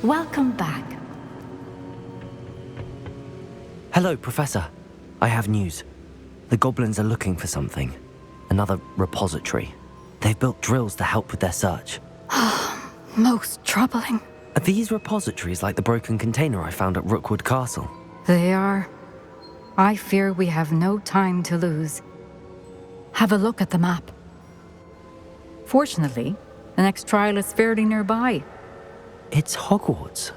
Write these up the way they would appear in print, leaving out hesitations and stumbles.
Welcome back. Hello, Professor. I have news. The goblins are looking for something. Another repository. They've built drills to help with their search. Most troubling. Are these repositories like the broken container I found at Rookwood Castle? They are. I fear we have no time to lose. Have a look at the map. Fortunately, the next trial is fairly nearby. It's Hogwarts.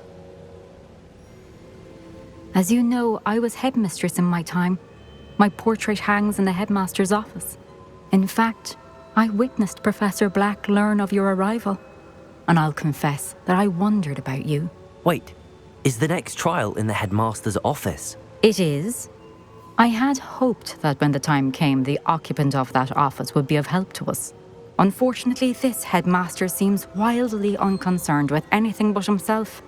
As you know, I was headmistress in my time. My portrait hangs in the headmaster's office. In fact, I witnessed Professor Black learn of your arrival. And I'll confess that I wondered about you. Wait, is the next trial in the headmaster's office? It is. I had hoped that when the time came, the occupant of that office would be of help to us. Unfortunately, this headmaster seems wildly unconcerned with anything but himself.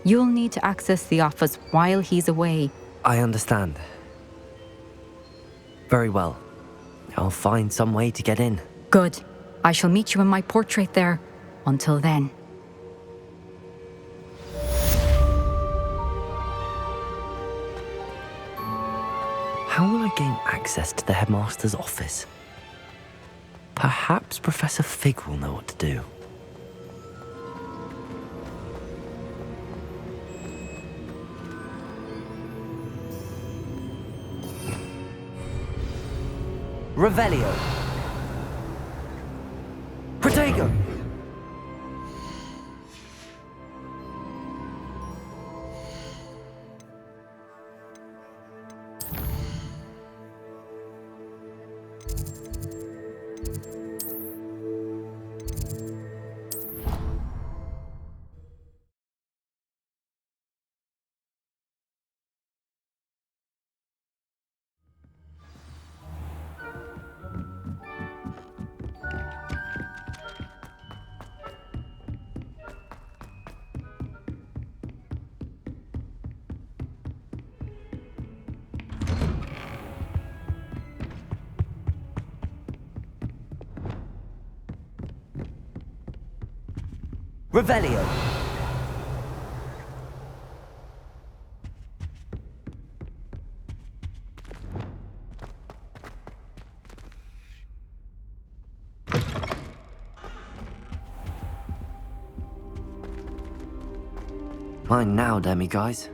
You'll need to access the office while he's away. I understand. Very well. I'll find some way to get in. Good. I shall meet you in my portrait there. Until then. How will I gain access to the headmaster's office? Perhaps Professor Fig will know what to do. Revelio. Protego. Revelio. Mine now, demiguise.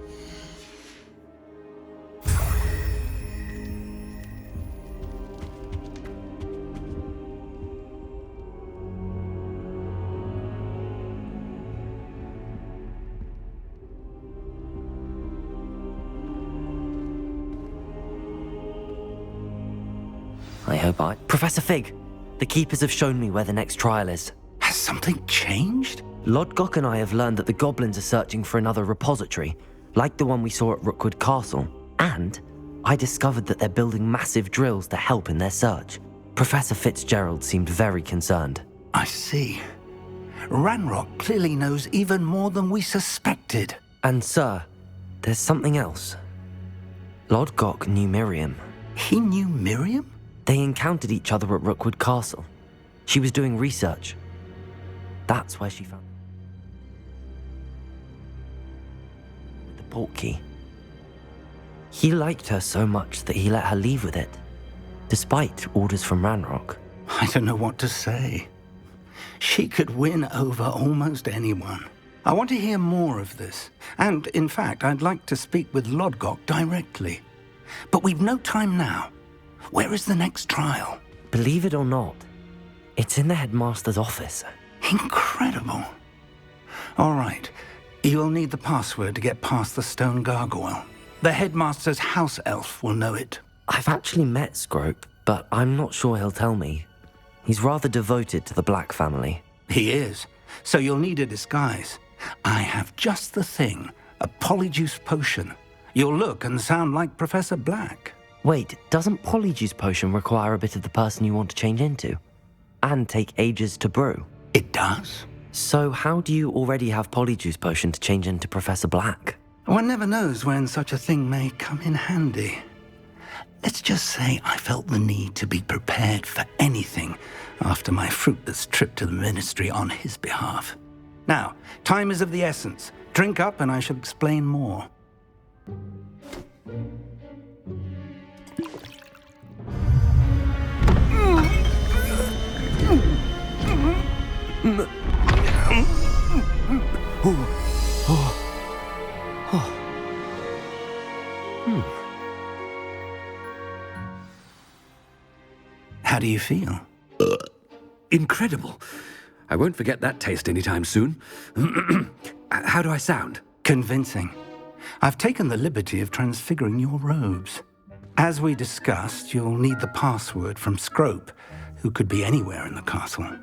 I hope I... Professor Fig, the Keepers have shown me where the next trial is. Has something changed? Lodgok and I have learned that the goblins are searching for another repository, like the one we saw at Rookwood Castle. And I discovered that they're building massive drills to help in their search. Professor Fitzgerald seemed very concerned. I see. Ranrock clearly knows even more than we suspected. And sir, there's something else. Lodgok knew Miriam. He knew Miriam? They encountered each other at Rookwood Castle. She was doing research. That's where she found the portkey. He liked her so much that he let her leave with it, despite orders from Ranrock. I don't know what to say. She could win over almost anyone. I want to hear more of this. And, in fact, I'd like to speak with Lodgok directly. But we've no time now. Where is the next trial? Believe it or not, it's in the headmaster's office. Incredible. All right. You'll need the password to get past the stone gargoyle. The headmaster's house elf will know it. I've actually met Scrope, but I'm not sure he'll tell me. He's rather devoted to the Black family. He is. So you'll need a disguise. I have just the thing. A polyjuice potion. You'll look and sound like Professor Black. Wait, doesn't Polyjuice Potion require a bit of the person you want to change into? And take ages to brew? It does. So how do you already have Polyjuice Potion to change into Professor Black? One never knows when such a thing may come in handy. Let's just say I felt the need to be prepared for anything after my fruitless trip to the Ministry on his behalf. Now, time is of the essence. Drink up and I shall explain more. How do you feel? Incredible. I won't forget that taste anytime soon. How do I sound? Convincing. I've taken the liberty of transfiguring your robes. As we discussed, you'll need the password from Scrope, who could be anywhere in the castle.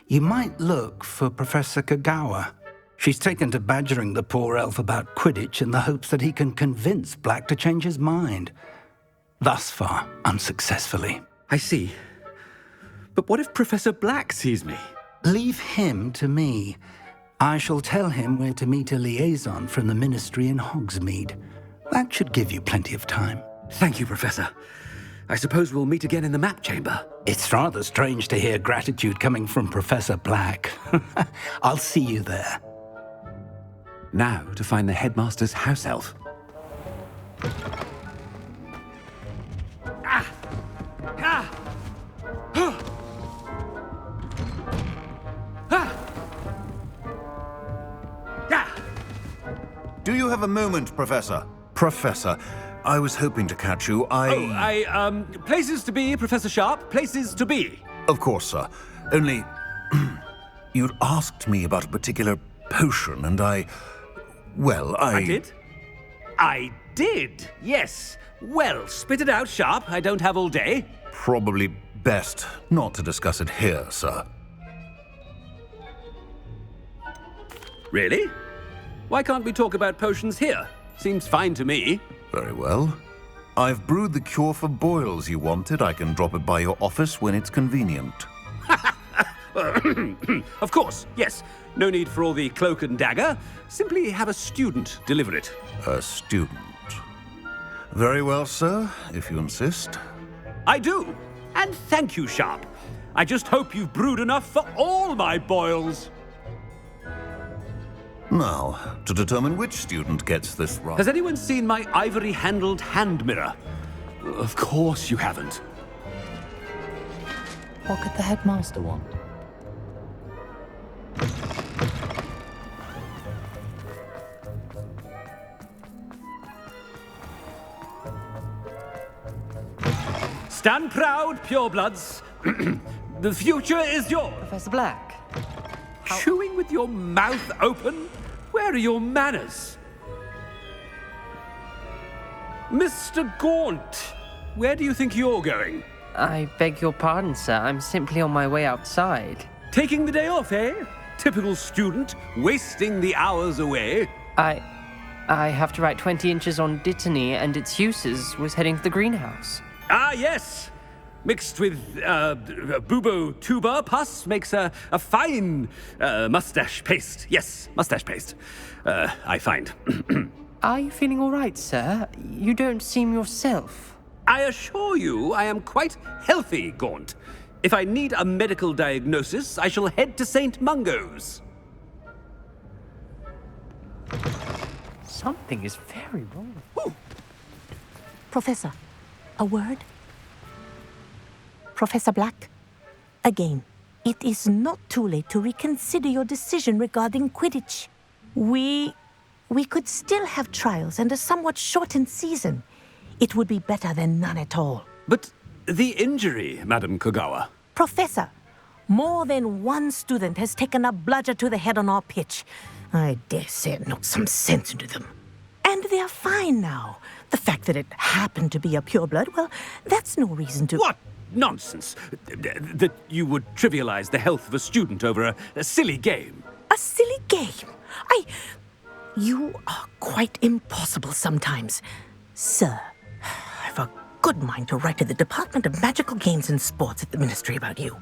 You might look for Professor Kagawa. She's taken to badgering the poor elf about Quidditch in the hopes that he can convince Black to change his mind. Thus far, unsuccessfully. I see. But what if Professor Black sees me? Leave him to me. I shall tell him where to meet a liaison from the Ministry in Hogsmeade. That should give you plenty of time. Thank you, Professor. I suppose we'll meet again in the map chamber. It's rather strange to hear gratitude coming from Professor Black. I'll see you there. Now to find the headmaster's house elf. Ah! Ah! Ah! Ah! Do you have a moment, Professor? Professor, I was hoping to catch you. Places to be, Professor Sharp. Places to be. Of course, sir. Only, you'd asked me about a particular potion, and I did? I did, yes. Well, spit it out, Sharp. I don't have all day. Probably best not to discuss it here, sir. Really? Why can't we talk about potions here? Seems fine to me. Very well. I've brewed the cure for boils you wanted. I can drop it by your office when it's convenient. Of course, yes. No need for all the cloak and dagger. Simply have a student deliver it. A student. Very well, sir, if you insist. I do. And thank you, Sharp. I just hope you've brewed enough for all my boils. Now, to determine which student gets this right. Has anyone seen my ivory-handled hand mirror? Of course you haven't. What could the headmaster want? Stand proud, purebloods. The future is yours. Professor Black? Chewing with your mouth open? Where are your manners? Mr. Gaunt, where do you think you're going? I beg your pardon, sir. I'm simply on my way outside. Taking the day off, eh? Typical student, wasting the hours away. I have to write 20 inches on Dittany and its uses. Was heading to the greenhouse. Ah, yes. Mixed with bubo tuber pus makes a fine mustache paste. Yes, mustache paste. I find. Are you feeling all right, sir? You don't seem yourself. I assure you I am quite healthy, Gaunt. If I need a medical diagnosis, I shall head to St. Mungo's. Something is very wrong. Ooh. Professor, a word? Professor Black, again, it is not too late to reconsider your decision regarding Quidditch. We could still have trials and a somewhat shortened season. It would be better than none at all. But the injury, Madam Kogawa. Professor, more than one student has taken a bludger to the head on our pitch. I dare say it knocked some sense into them. And they're fine now. The fact that it happened to be a pureblood, well, that's no reason to... What nonsense! That you would trivialize the health of a student over a silly game. A silly game? You are quite impossible sometimes. Sir, I've a good mind to write to the Department of Magical Games and Sports at the Ministry about you.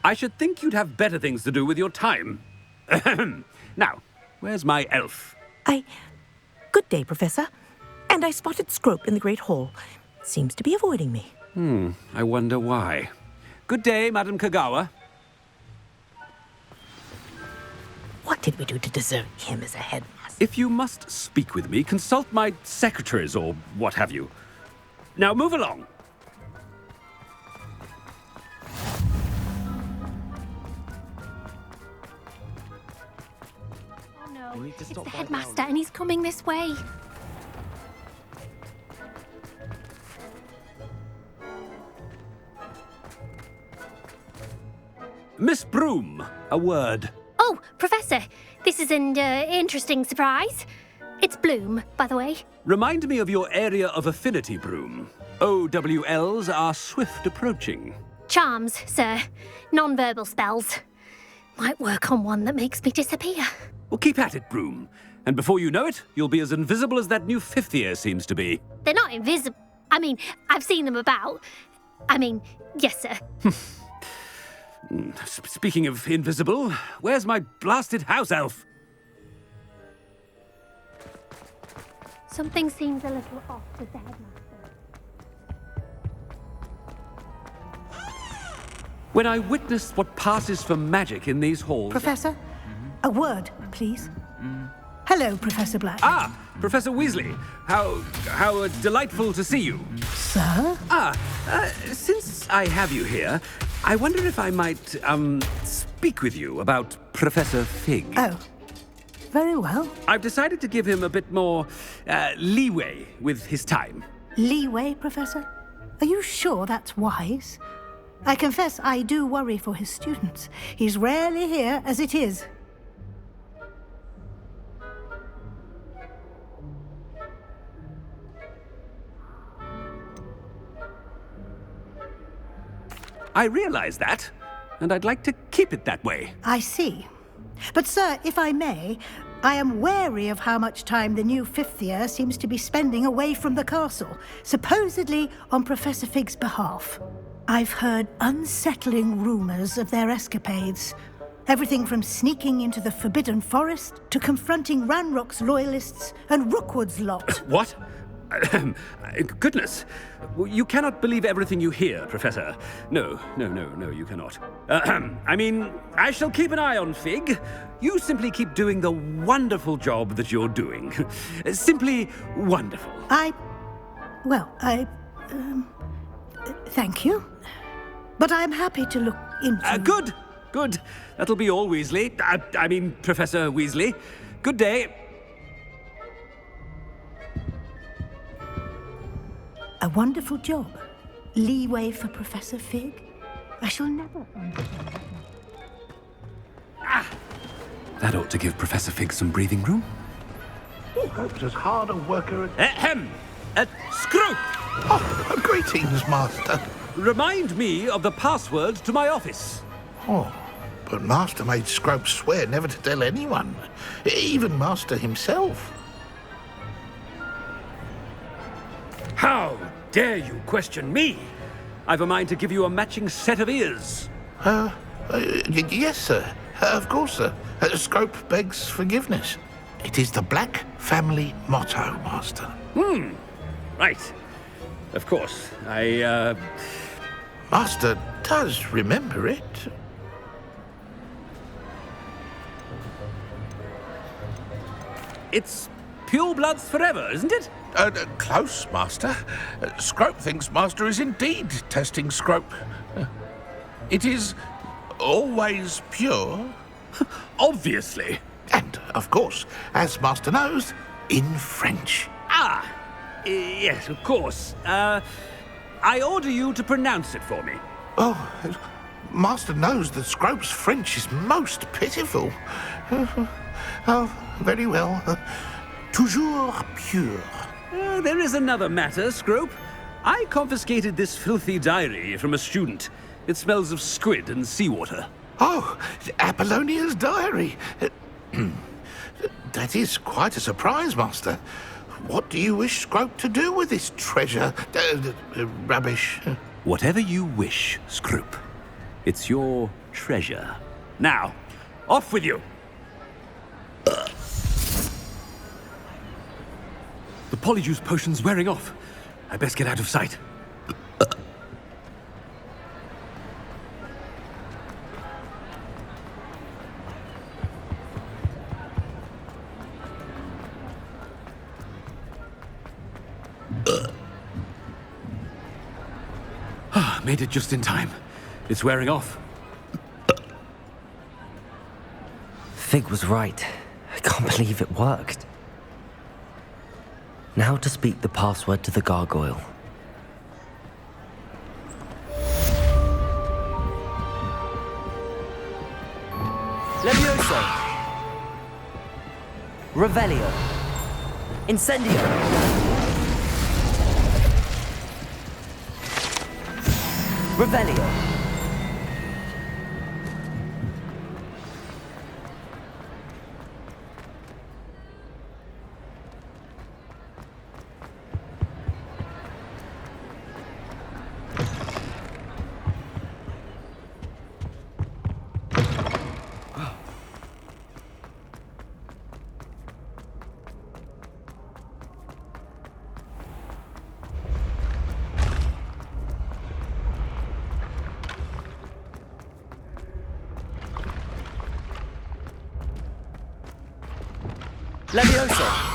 I should think you'd have better things to do with your time. Now, where's my elf? Good day, Professor. And I spotted Scrope in the Great Hall. Seems to be avoiding me. I wonder why. Good day, Madam Kagawa. What did we do to deserve him as a headmaster? If you must speak with me, consult my secretaries or what have you. Now move along. Oh no, it's the headmaster and he's coming this way. Miss Broom, a word. Oh, Professor, this is an interesting surprise. It's Bloom, by the way. Remind me of your area of affinity, Broom. OWLs are swift approaching. Charms, sir. Non-verbal spells. Might work on one that makes me disappear. Well, keep at it, Broom. And before you know it, you'll be as invisible as that new fifth year seems to be. They're not invisible. I mean, I've seen them about. I mean, yes, sir. Speaking of invisible, where's my blasted house elf? Something seems a little off with the headmaster. When I witnessed what passes for magic in these halls... Professor, a word, please. Hello, Professor Black. Ah, Professor Weasley. How delightful to see you. Sir? Since I have you here, I wonder if I might, speak with you about Professor Fig. Oh, very well. I've decided to give him a bit more, leeway with his time. Leeway, Professor? Are you sure that's wise? I confess I do worry for his students. He's rarely here as it is. I realize that, and I'd like to keep it that way. I see. But, sir, if I may, I am wary of how much time the new fifth year seems to be spending away from the castle, supposedly on Professor Fig's behalf. I've heard unsettling rumors of their escapades. Everything from sneaking into the Forbidden Forest to confronting Ranrock's loyalists and Rookwood's lot. What? Goodness. You cannot believe everything you hear, Professor. No, you cannot. I mean, I shall keep an eye on Fig. You simply keep doing the wonderful job that you're doing. Simply wonderful. Thank you. But I'm happy to look into... Good. That'll be all, Weasley. I mean, Professor Weasley. Good day. A wonderful job. Leeway for Professor Fig. I shall never understand. That ought to give Professor Fig some breathing room. Perhaps as hard a worker as... Screw! Oh, greetings, Master. Remind me of the password to my office. Oh, but Master made Scrope swear never to tell anyone, even Master himself. How dare you question me? I've a mind to give you a matching set of ears. Yes, sir. Of course, sir. Scrope begs forgiveness. It is the Black family motto, Master. Right. Of course. Master does remember it. It's purebloods forever, isn't it? Close, Master. Scrope thinks Master is indeed testing Scrope. It is always pure. Obviously. And, of course, as Master knows, in French. Yes, of course. I order you to pronounce it for me. Oh, Master knows that Scrope's French is most pitiful. Oh, very well. Toujours pure. There is another matter, Scrope. I confiscated this filthy diary from a student. It smells of squid and seawater. Oh, Apollonia's diary. That is quite a surprise, Master. What do you wish Scrope to do with this treasure? Rubbish. Whatever you wish, Scrope. It's your treasure. Now, off with you. The polyjuice potion's wearing off. I best get out of sight. made it just in time. It's wearing off. Fig was right. I can't believe it worked. Now to speak the password to the gargoyle. Levioso! Revelio! Incendio! Revelio! Levioso!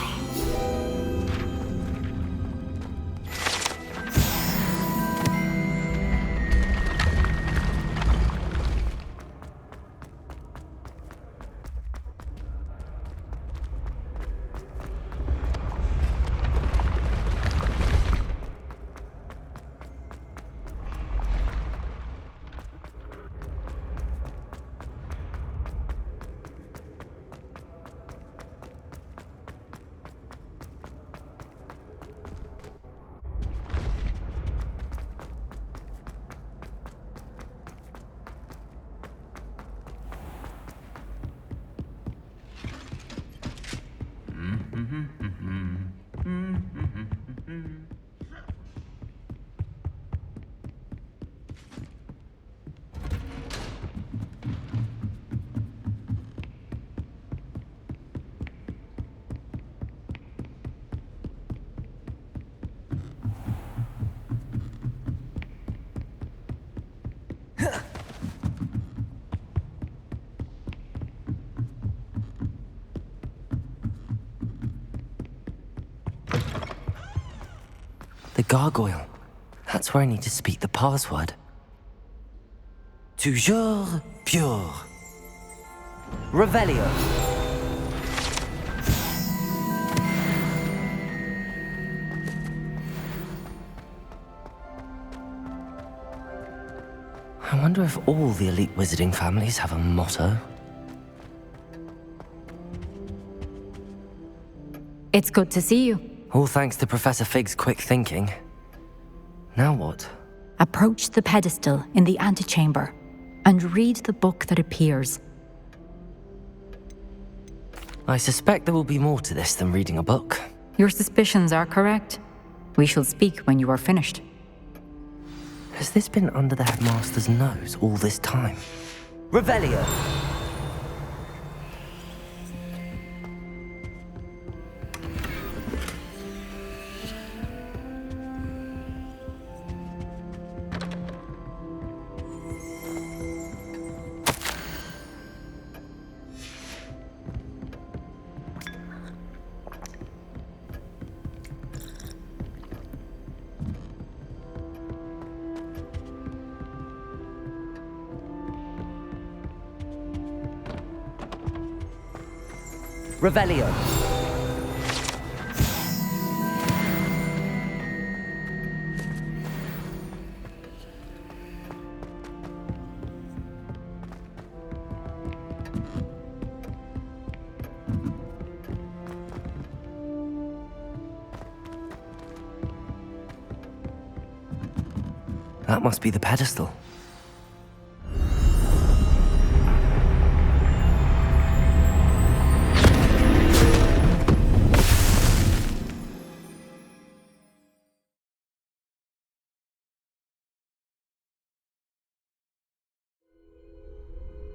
The gargoyle. That's where I need to speak the password. Toujours pure. Revelio. I wonder if all the elite wizarding families have a motto. It's good to see you. All thanks to Professor Fig's quick thinking. Now what? Approach the pedestal in the antechamber and read the book that appears. I suspect there will be more to this than reading a book. Your suspicions are correct. We shall speak when you are finished. Has this been under the headmaster's nose all this time? Revelio! Revelio. That must be the pedestal.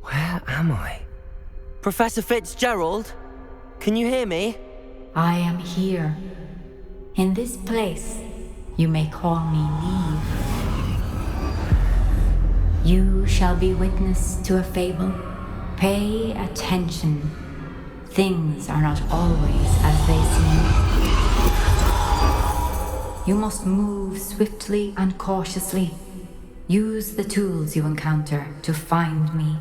Where am I? Professor Fitzgerald? Can you hear me? I am here. In this place, you may call me Neve. You shall be witness to a fable. Pay attention. Things are not always as they seem. You must move swiftly and cautiously. Use the tools you encounter to find me.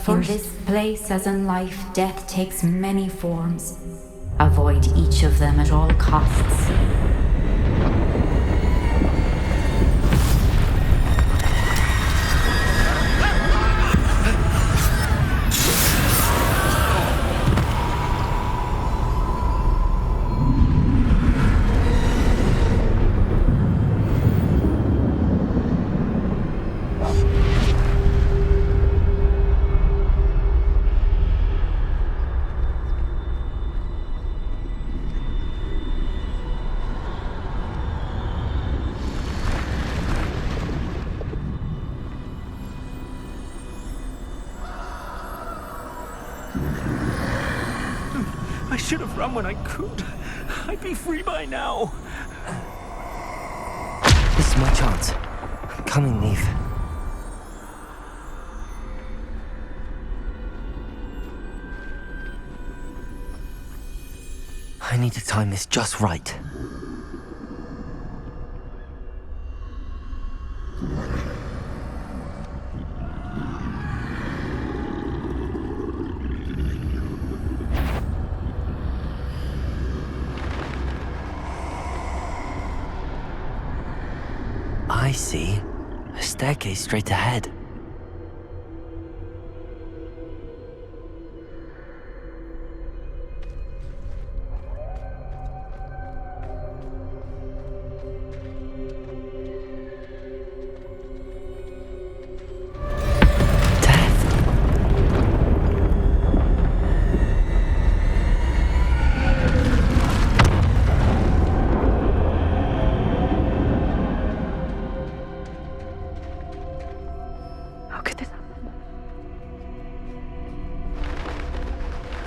In this place, as in life, death takes many forms. Avoid each of them at all costs. I should have run when I could. I'd be free by now. This is my chance. I'm coming, Neve. I need to time this just right. I see. A staircase straight ahead.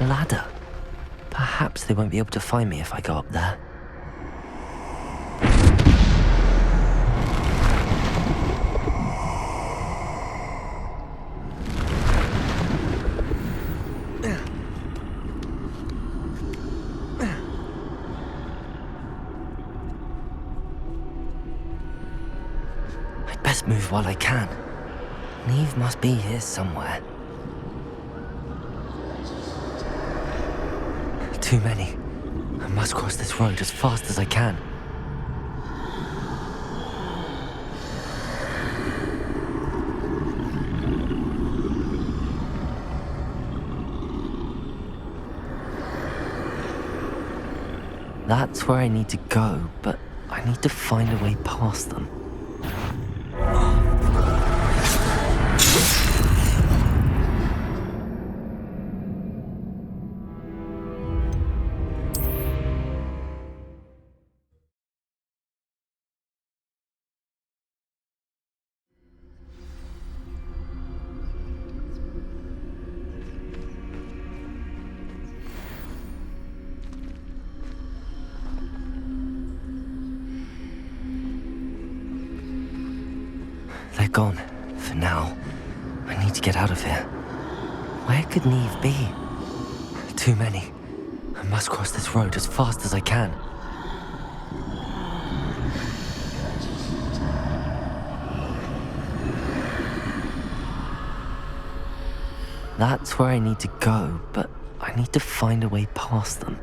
Ladder. Perhaps they won't be able to find me if I go up there. I'd best move while I can. Neve must be here somewhere. Too many. I must cross this road as fast as I can. That's where I need to go, but I need to find a way past them. They're gone, for now. I need to get out of here. Where could Neve be? Too many. I must cross this road as fast as I can. That's where I need to go, but I need to find a way past them.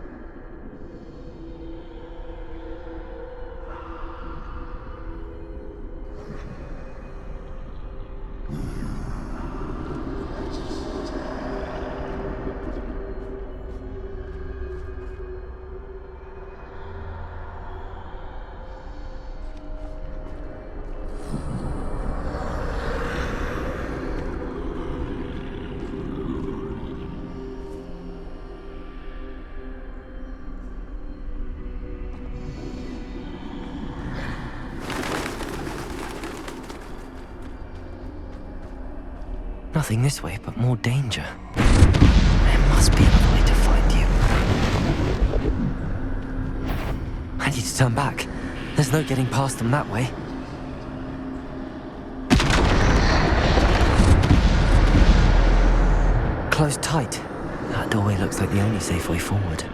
Nothing this way, but more danger. There must be another way to find you. I need to turn back. There's no getting past them that way. Close tight. That doorway looks like the only safe way forward.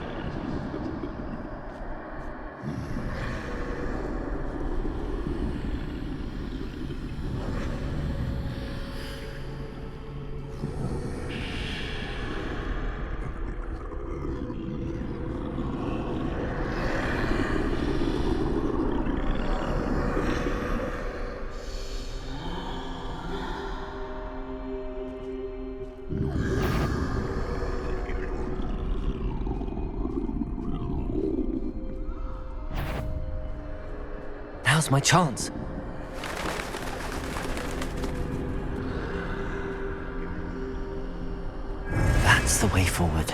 Now's my chance. That's the way forward.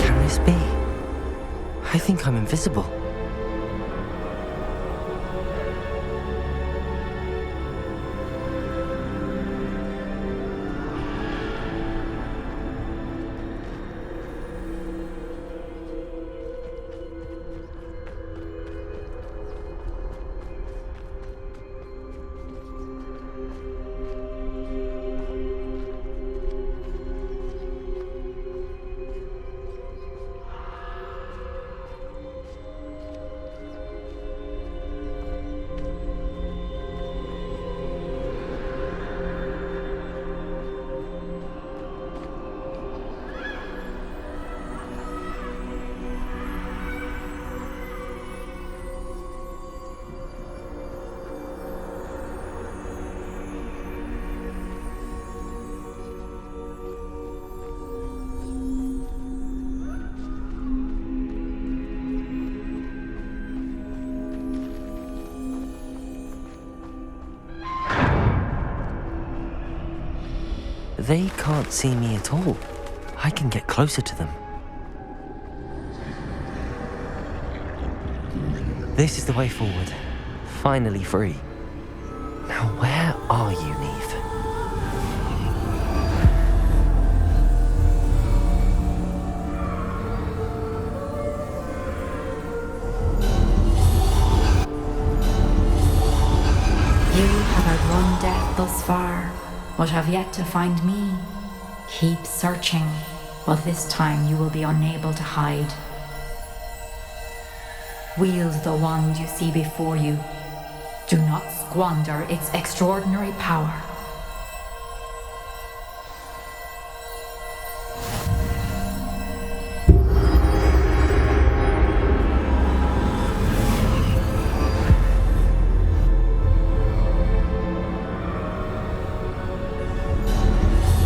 Can this be? I think I'm invisible. They can't see me at all. I can get closer to them. This is the way forward. Finally free. Now where are you, Neve? You have outrun death thus far, but have yet to find me. Keep searching, but this time you will be unable to hide. Wield the wand you see before you. Do not squander its extraordinary power.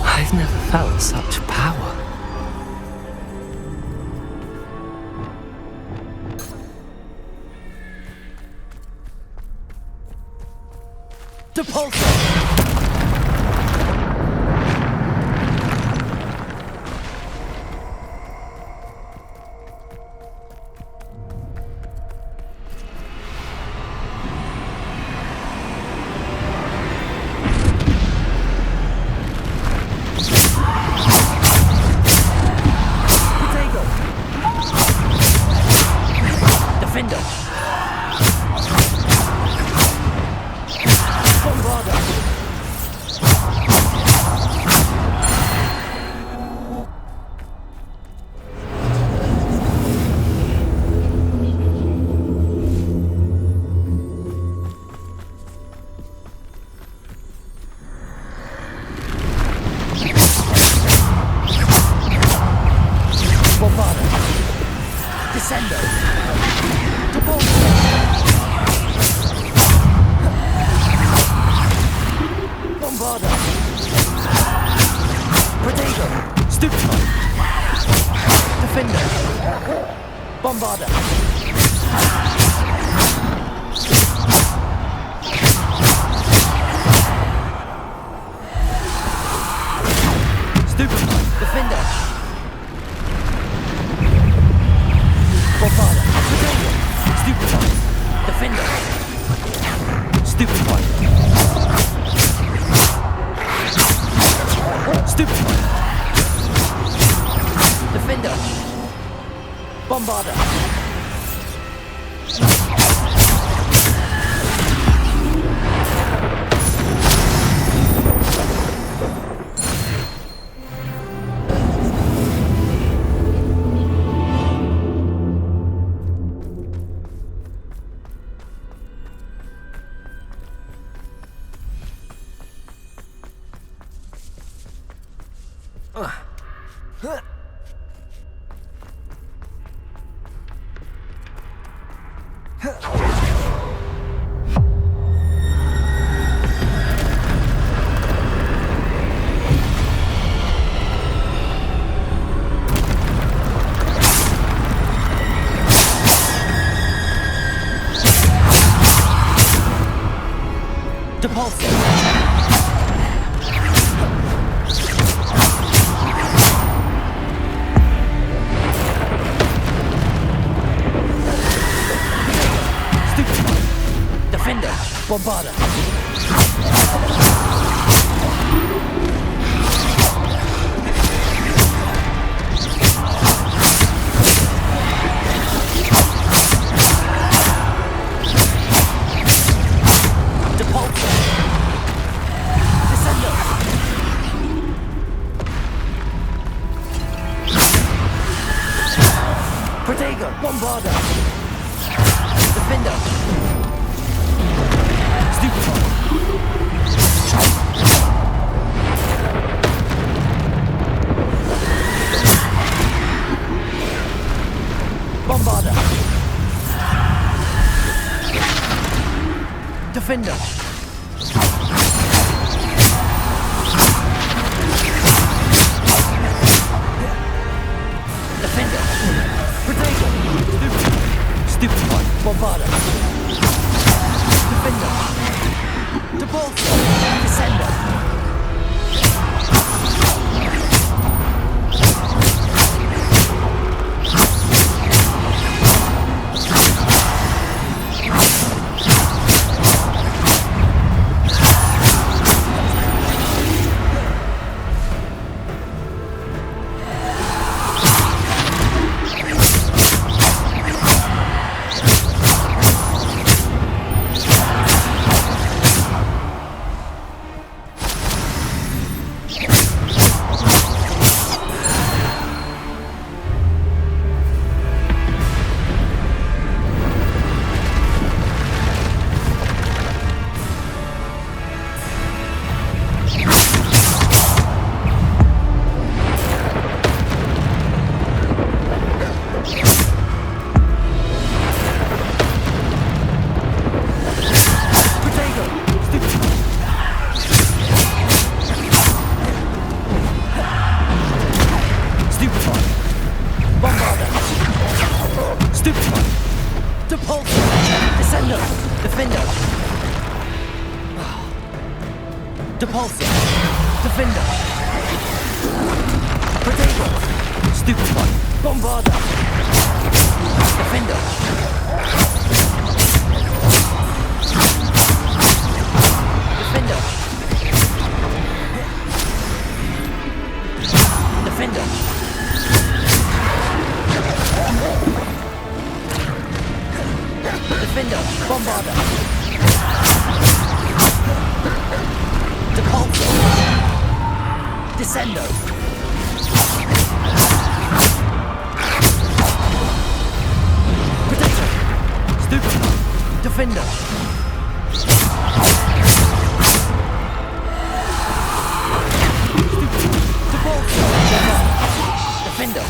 I've never felt such power. Depulso! Defender! Bombarda! Bombarda! Defender! Stupefy! Bombarda! Defender! Defender! Protego! Stupefy! Bombarda! Defender! Depulso! Descender! Depulso! Defender! Protego! Stupefy! Bombarda! Defender! Defender! Defender! Defender! Bombarda! Depulso! Descendo! Protector! Stupefy! Defender! Depulso! Defender!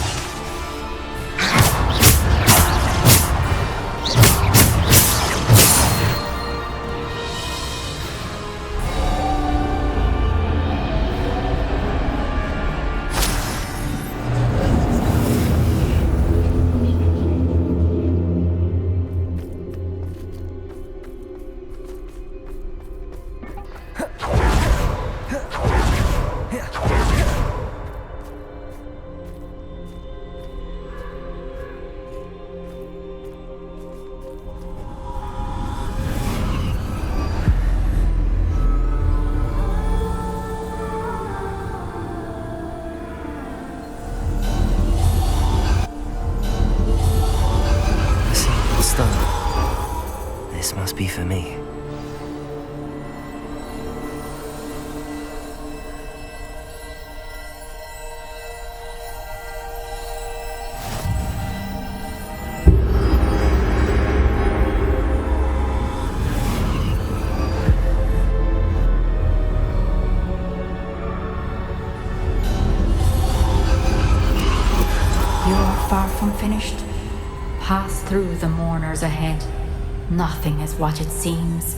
This must be for me. You are far from finished. Pass through the mourners ahead. Nothing is what it seems.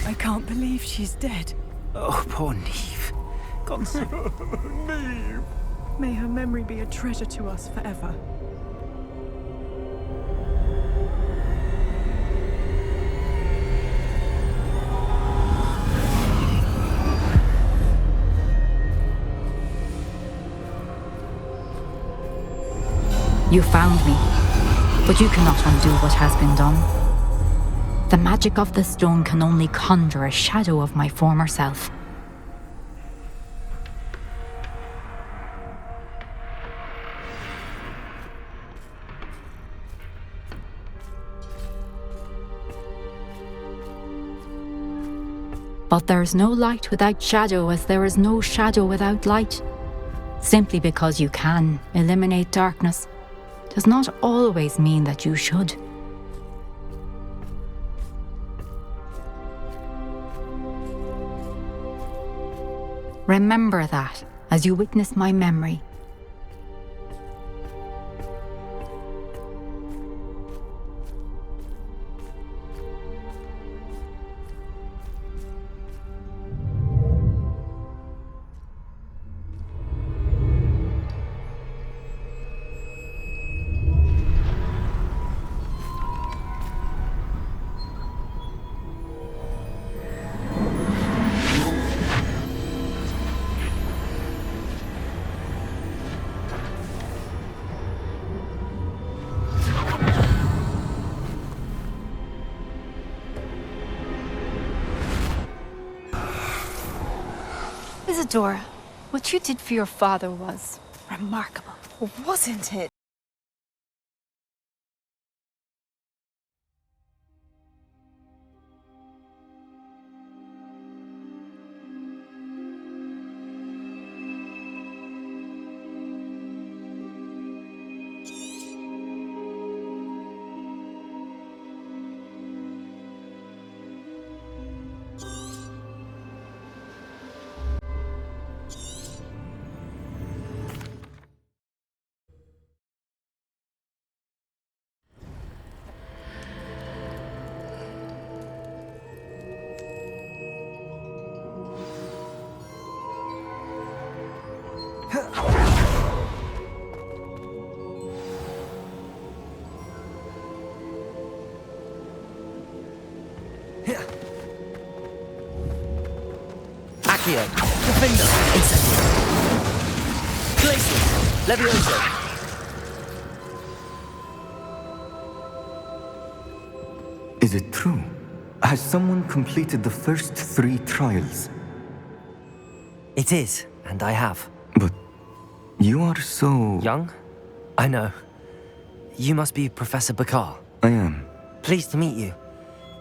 I can't believe she's dead. Oh, poor Neve. Gonzo. Neve! May her memory be a treasure to us forever. You found me, but you cannot undo what has been done. The magic of the stone can only conjure a shadow of my former self. But there is no light without shadow, as there is no shadow without light. Simply because you can eliminate darkness does not always mean that you should. Remember that as you witness my memory. Isadora, what you did for your father was remarkable, wasn't it? Accio, Defender, Incendio. Glacius, Levioso. Is it true? Has someone completed the first 3 trials? It is, and I have. But you are so... Young? I know. You must be Professor Bakar. I am. Pleased to meet you.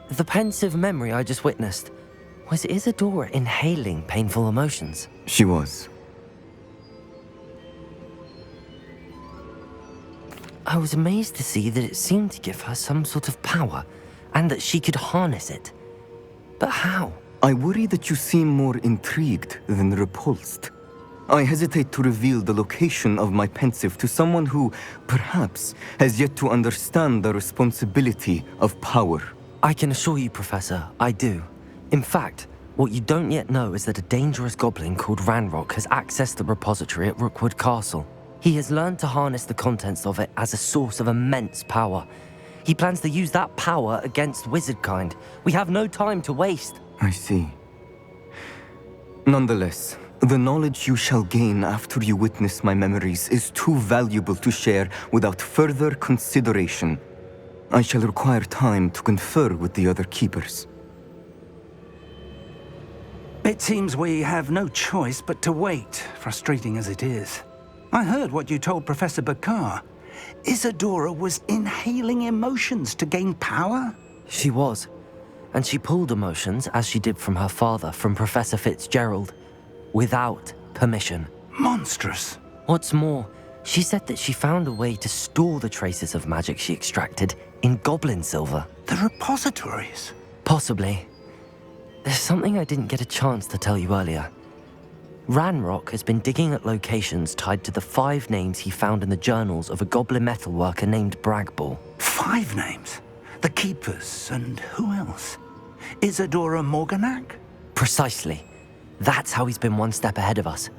The pensive memory I just witnessed. Was Isadora inhaling painful emotions? She was. I was amazed to see that it seemed to give her some sort of power, and that she could harness it. But how? I worry that you seem more intrigued than repulsed. I hesitate to reveal the location of my pensive to someone who, perhaps, has yet to understand the responsibility of power. I can assure you, Professor, I do. In fact, what you don't yet know is that a dangerous goblin called Ranrock has accessed the repository at Rookwood Castle. He has learned to harness the contents of it as a source of immense power. He plans to use that power against wizardkind. We have no time to waste. I see. Nonetheless, the knowledge you shall gain after you witness my memories is too valuable to share without further consideration. I shall require time to confer with the other keepers. It seems we have no choice but to wait, frustrating as it is. I heard what you told Professor Bakar. Isadora was inhaling emotions to gain power? She was. And she pulled emotions, as she did from her father, from Professor Fitzgerald, without permission. Monstrous. What's more, she said that she found a way to store the traces of magic she extracted in goblin silver. The repositories? Possibly. There's something I didn't get a chance to tell you earlier. Ranrock has been digging at locations tied to the 5 names he found in the journals of a goblin metalworker named Bragball. 5 names? The Keepers, and who else? Isadora Morganac? Precisely. That's how he's been one step ahead of us.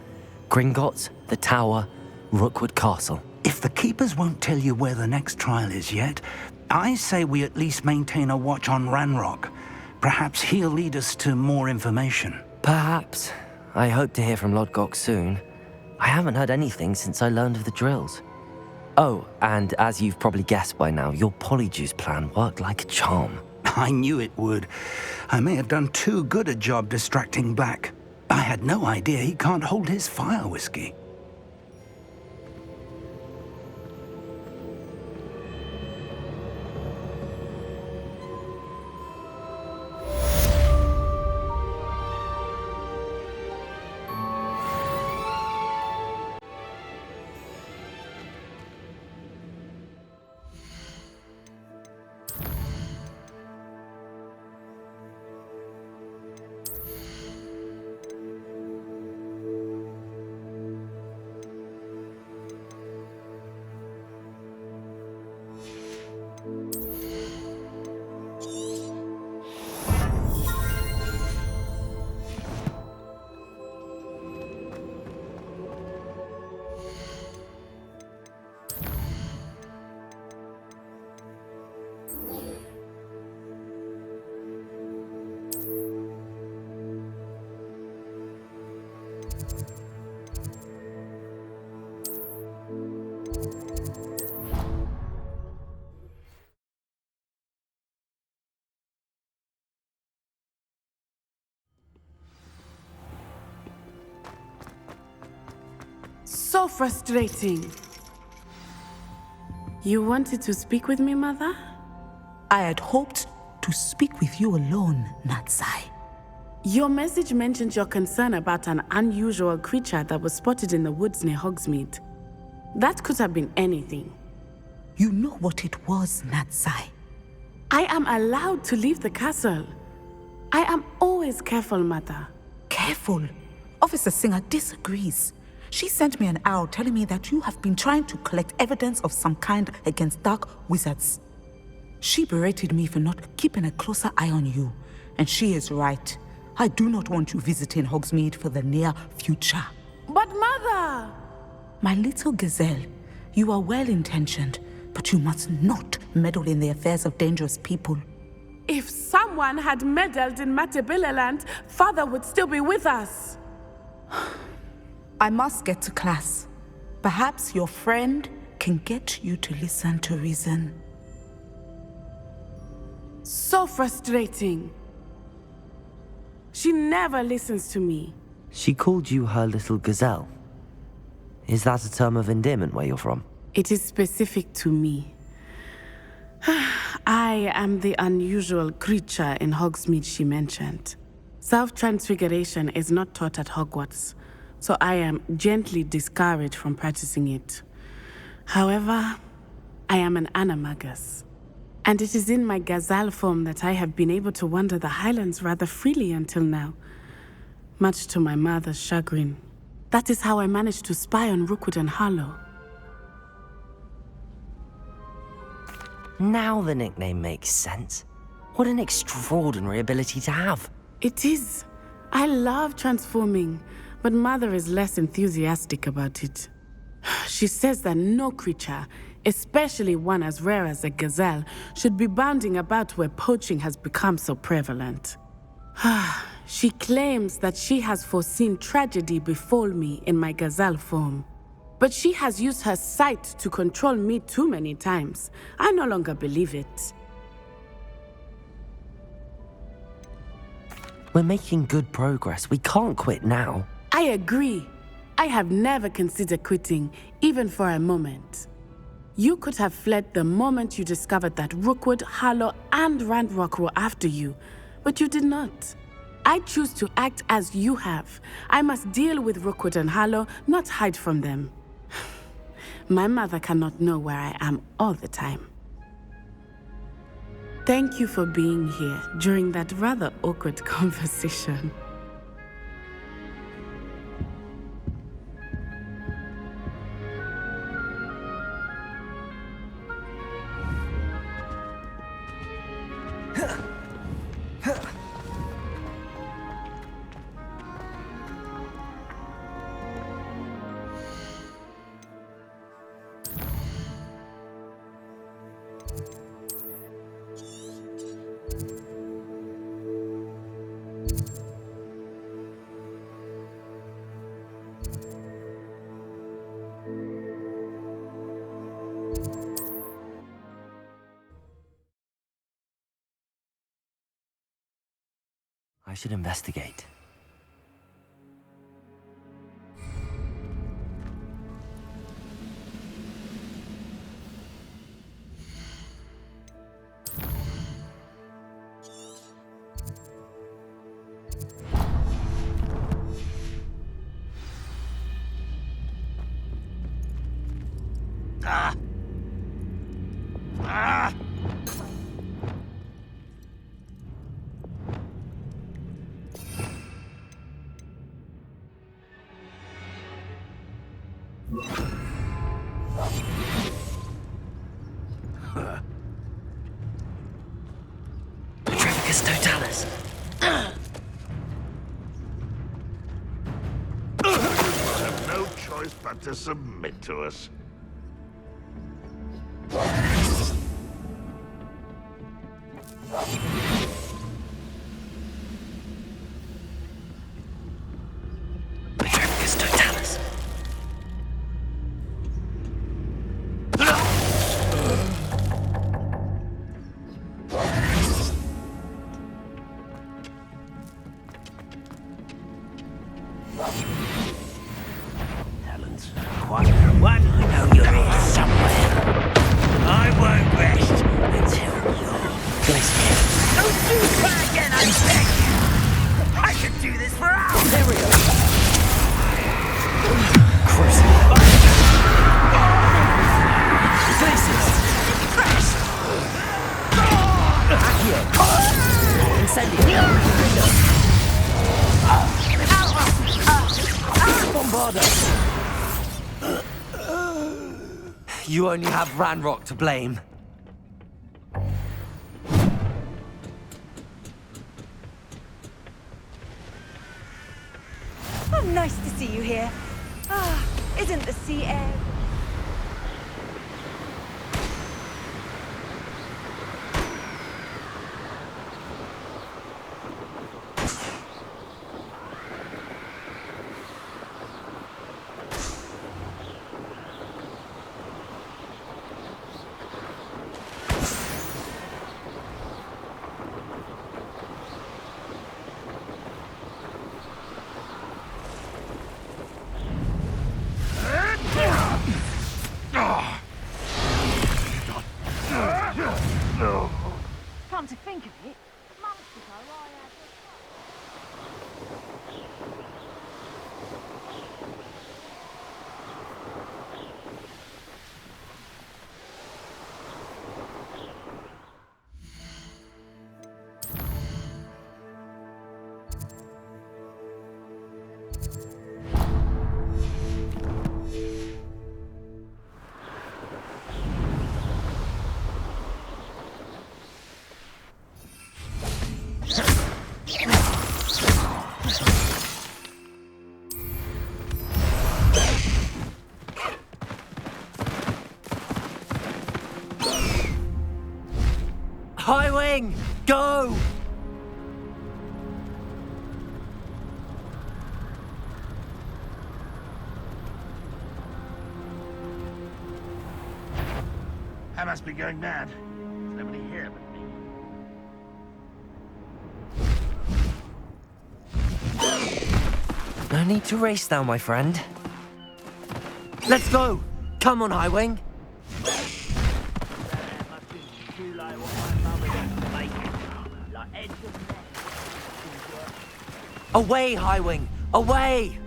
Gringotts, the Tower, Rookwood Castle. If the Keepers won't tell you where the next trial is yet, I say we at least maintain a watch on Ranrock. Perhaps he'll lead us to more information. Perhaps. I hope to hear from Lodgok soon. I haven't heard anything since I learned of the drills. Oh, and as you've probably guessed by now, your polyjuice plan worked like a charm. I knew it would. I may have done too good a job distracting Black. I had no idea he can't hold his fire whiskey. So frustrating. You wanted to speak with me, Mother? I had hoped to speak with you alone, Natsai. Your message mentioned your concern about an unusual creature that was spotted in the woods near Hogsmeade. That could have been anything. You know what it was, Natsai. I am allowed to leave the castle. I am always careful, Mother. Careful? Officer Singer disagrees. She sent me an owl telling me that you have been trying to collect evidence of some kind against dark wizards. She berated me for not keeping a closer eye on you, and she is right. I do not want you visiting Hogsmeade for the near future. But Mother! My little gazelle, you are well-intentioned, but you must not meddle in the affairs of dangerous people. If someone had meddled in Matabeleland, Father would still be with us. I must get to class. Perhaps your friend can get you to listen to reason. So frustrating. She never listens to me. She called you her little gazelle. Is that a term of endearment where you're from? It is specific to me. I am the unusual creature in Hogsmeade she mentioned. Self-transfiguration is not taught at Hogwarts, so I am gently discouraged from practicing it. However, I am an animagus, and it is in my gazelle form that I have been able to wander the Highlands rather freely until now, much to my mother's chagrin. That is how I managed to spy on Rookwood and Harlow. Now the nickname makes sense. What an extraordinary ability to have. It is. I love transforming, but Mother is less enthusiastic about it. She says that no creature, especially one as rare as a gazelle, should be bounding about where poaching has become so prevalent. She claims that she has foreseen tragedy befall me in my gazelle form. But she has used her sight to control me too many times. I no longer believe it. We're making good progress. We can't quit now. I agree. I have never considered quitting, even for a moment. You could have fled the moment you discovered that Rookwood, Harlow, and Randrock were after you, but you did not. I choose to act as you have. I must deal with Rookwood and Harlow, not hide from them. My mother cannot know where I am all the time. Thank you for being here during that rather awkward conversation. I should investigate. Ah! Ah! Petrificus totalis. You have no choice but to submit to us. Petrificus totalis. Talons. What? I know you're here somewhere. I won't rest until you're finished. Don't do that again, I beg you! I could do this for hours! There we go. Places! Crash! Here! Incendio! Bombardo! You only have Ranrock to blame. Oh, nice to see you here. Ah, isn't the sea air... Come to think of it, months ago I had... High Wing! Go! I must be going mad. There's nobody here but me. No need to race now, my friend. Let's go! Come on, High Wing! Away, High Wing! Away!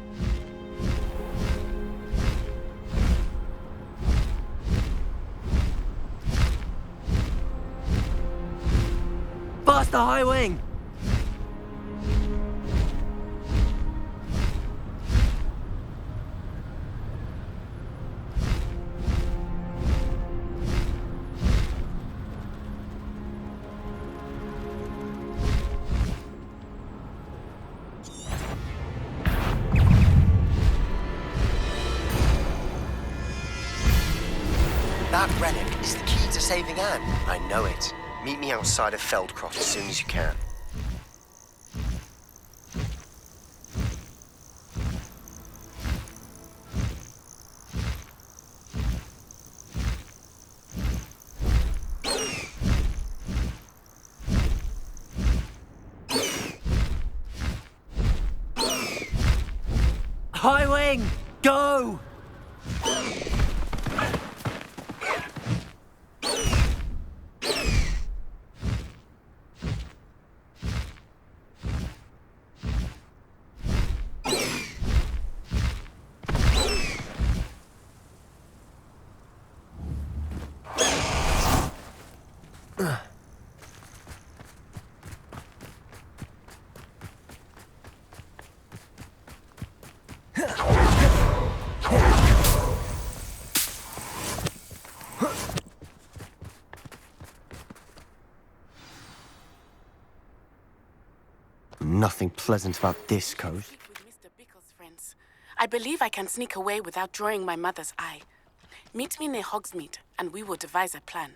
Faster, High Wing! That relic is the key to saving Anne. I know it. Meet me outside of Feldcroft as soon as you can. High Wing, go! Nothing pleasant about this coast. I believe I can sneak away without drawing my mother's eye. Meet me near Hogsmeade, and we will devise a plan.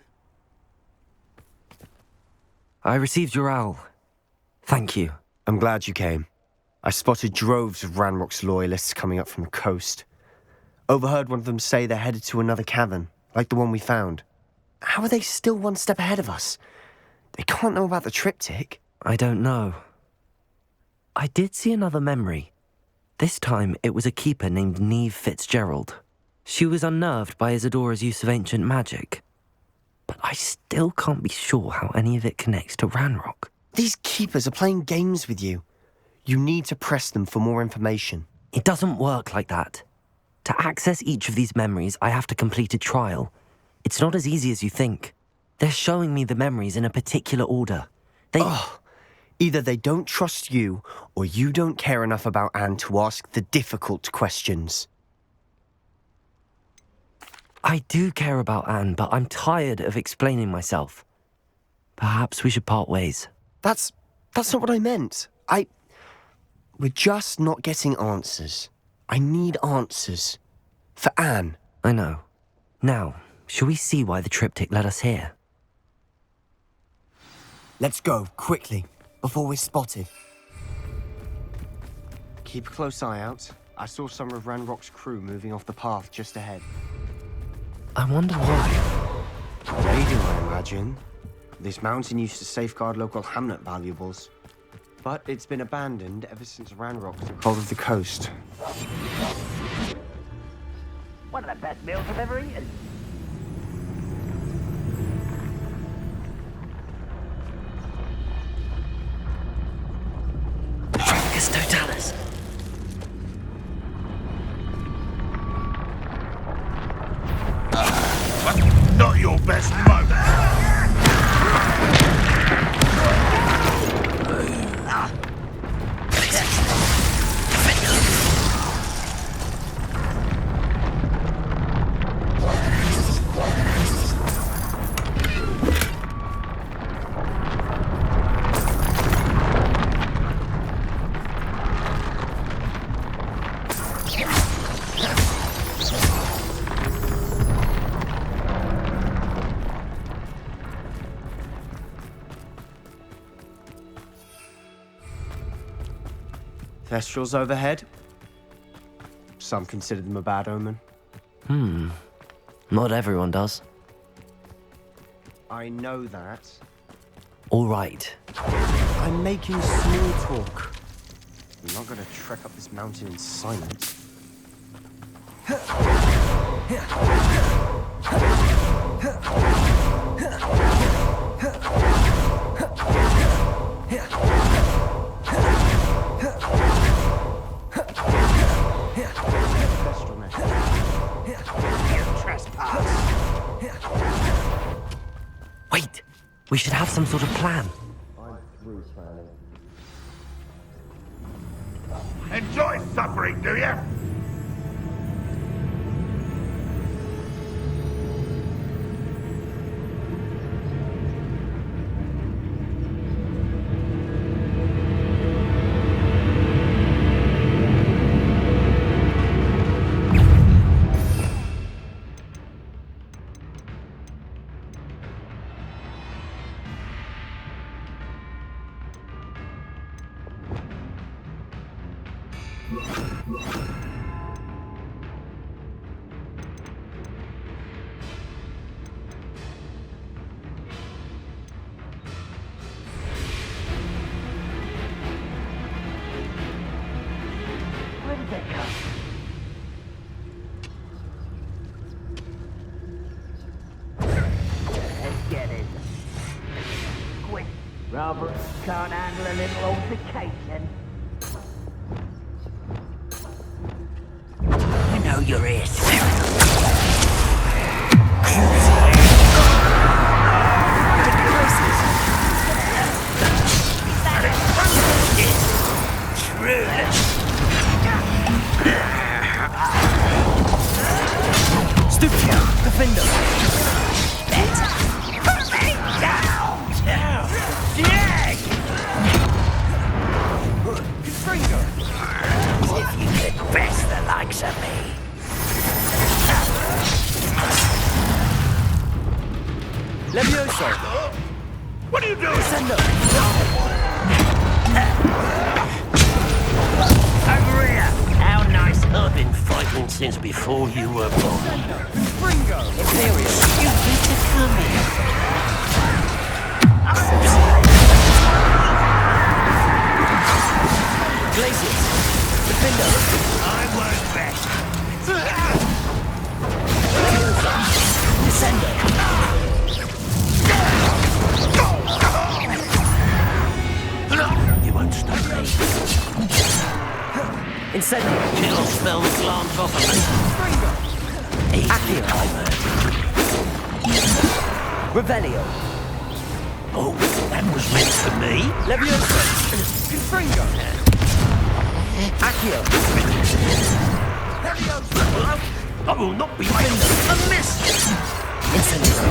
I received your owl. Thank you. I'm glad you came. I spotted droves of Ranrock's loyalists coming up from the coast. Overheard one of them say they're headed to another cavern, like the one we found. How are they still one step ahead of us? They can't know about the triptych. I don't know. I did see another memory. This time, it was a keeper named Neve Fitzgerald. She was unnerved by Isadora's use of ancient magic. But I still can't be sure how any of it connects to Ranrock. These keepers are playing games with you. You need to press them for more information. It doesn't work like that. To access each of these memories, I have to complete a trial. It's not as easy as you think. They're showing me the memories in a particular order. Either they don't trust you, or you don't care enough about Anne to ask the difficult questions. I do care about Anne, but I'm tired of explaining myself. Perhaps we should part ways. That's not what I meant. We're just not getting answers. I need answers. For Anne. I know. Now, shall we see why the triptych led us here? Let's go, quickly, before we're spotted. Keep a close eye out. I saw some of Ranrock's crew moving off the path just ahead. I wonder why. Raiding, I imagine. This mountain used to safeguard local hamlet valuables. But it's been abandoned ever since Ranrock took hold of the coast. One of the best meals I've ever eaten. Trafficus Totalis. Not your best moment. Thestrals overhead. Some consider them a bad omen. Not everyone does. I know that. All right. I'm making small talk. I'm not gonna trek up this mountain in silence. Wait, we should have some sort of plan. I'm through planning. Enjoy suffering, do you? Where did they come? Barbara. Can't handle a little altercation. I know you're here, Stupid! Defender! As if you could best the likes of me. Levioso! What are you doing? Descendo! Over here! How nice I've been fighting since before you were born. Fringo! Imperius, you need to come here. Glacius! Defender! I won't rest. Descendo! You won't stop me. Incendio! Chill spell glance off of me. Easy, Revelio! Oh, that was meant for me. Levioso! Confringo! Accio! I will not be made a miss. Incendio!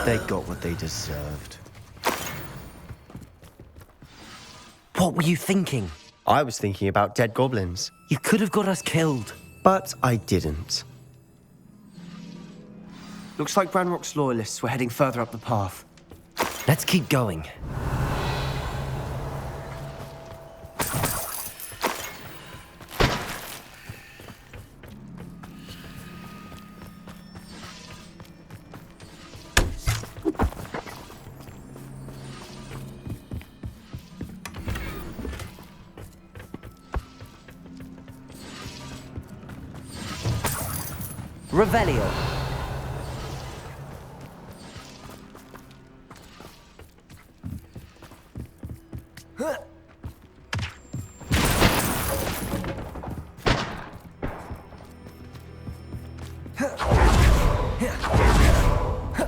They got what they deserved. What were you thinking? I was thinking about dead goblins. You could have got us killed. But I didn't. Looks like Ranrock's loyalists were heading further up the path. Let's keep going. Revelio.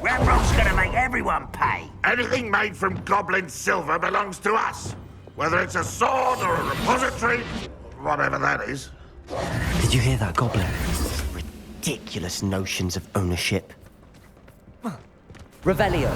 Ramrock's gonna make everyone pay. Anything made from goblin silver belongs to us. Whether it's a sword or a repository, whatever that is. Did you hear that, Goblin? Ridiculous notions of ownership. Revelio.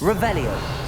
Revelio.